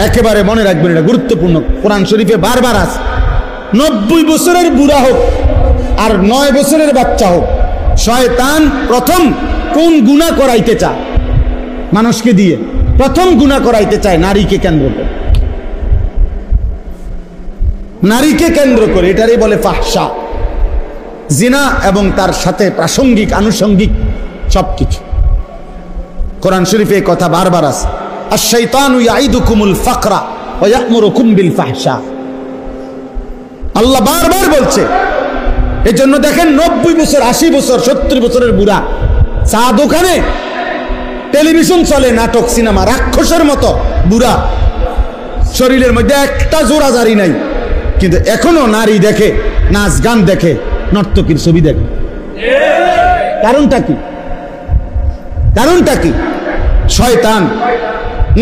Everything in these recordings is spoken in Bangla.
একেবারে মনে রাখবেন, এটা গুরুত্বপূর্ণ। কোরআন শরীফে বারবার আছে, 90 বছরের বুড়া হোক আর 9 বছরের বাচ্চা হোক, শয়তান প্রথম কোন গুনাহ করাইতে চায় মানুষকে দিয়ে? প্রথম গুনাহ করাইতে চায় নারীকে কেন্দ্র করে, নারীকে কেন্দ্র করে। এটারই বলে ফাহশা, জিনা এবং তার সাথে প্রাসঙ্গিক আনুষঙ্গিক সবকিছু। কোরআন শরীফে এই কথা বারবার আছে, আশ-শাইতানু ইয়াইদুকুমুল ফাকরা ওয়া ইয়া'মুরুকুম বিল ফাহশা। আল্লাহ বারবার বলছে। এজন্য দেখেন 90 বছর, 80 বছর, 70 বছরের বুড়া, চা দোকানে, টেলিভিশন চলে, নাটক, সিনেমা, রাক্ষসের মতো বুড়া, শরীরের মধ্যে একটা জোড়াজারি নাই, কিন্তু এখনো নারী দেখে, নাচ গান দেখে, নর্তকীর ছবি দেখে। কারণটা কি? কারণটা কি? শয়তান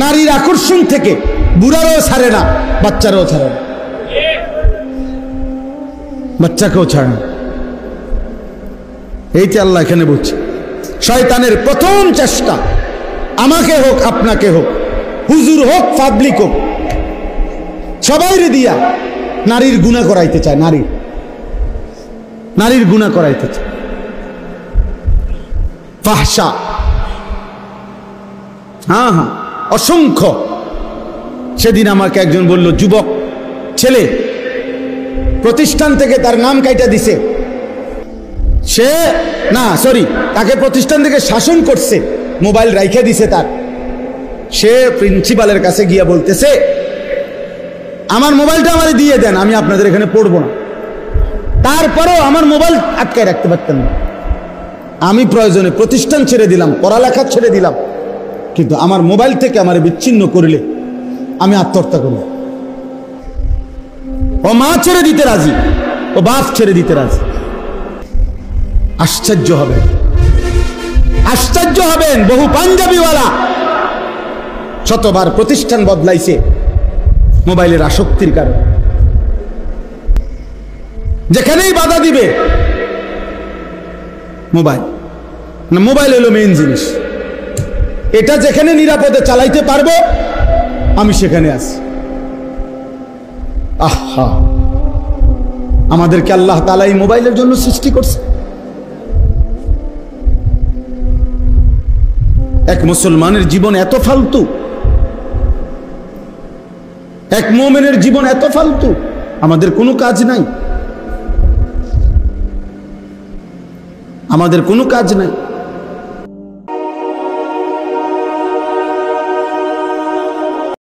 নারীর আকর্ষণ থেকে বুড়ারও ছাড়ে না, বাচ্চারাও ছাড়ে না, বাচ্চাকেও ছাড়ে না। এইটা আল্লাহ এখানে বলছে, শয়তানের প্রথম চেষ্টা, আমাকে হোক আপনাকে হোক, হুজুর হোক পাবলিক হোক, সবাইরে দিয়া নারীর গুনাহ করাইতে চায়, নারীর গুনাহ করাইতে চায়। ফাহশা, হ্যাঁ, অসংখ্য। সেদিন আমাকে একজন বলল, যুবক ছেলে, প্রতিষ্ঠান থেকে তার নাম কাইটা দিছে, সে না সরি তাকে প্রতিষ্ঠান থেকে শাসন করছে, মোবাইল রাইখে দিছে তার। সে প্রিন্সিপালের কাছে গিয়া বলতেছে, আমার মোবাইলটা আমারে দিয়ে দেন, আমি আপনাদের এখানে পড়বো না। তারপরেও আমার মোবাইল আটকায় রাখতে পারতেন না। আমি প্রয়োজনে প্রতিষ্ঠান ছেড়ে দিলাম, পড়ালেখা ছেড়ে দিলাম, কিন্তু আমার মোবাইল থেকে আমার বিচ্ছিন্ন করলে আমি আত্মহত্যা করব। ও মা ছেড়ে দিতে রাজি, ও বাপ ছেড়ে দিতে রাজি। আশ্চর্য হবেন, আশ্চর্য হবেন, বহু পাঞ্জাবিওয়ালা শতবার প্রতিষ্ঠান বদলাইছে মোবাইলের আসক্তির কারণে। যেখানেই বাধা দিবে মোবাইল, না মোবাইল হলো মেইন জিনিস, এটা যেখানে নিরাপদে চালাইতে পারবো আমি সেখানে আছি। আহা, আমাদেরকে আল্লাহ তাআলা এই মোবাইলের জন্য সৃষ্টি করছে। এক মুসলমানের জীবন এত ফালতু, এক মুমিনের জীবন এত ফালতু, আমাদের কোনো কাজ নাই, আমাদের কোনো কাজ নাই।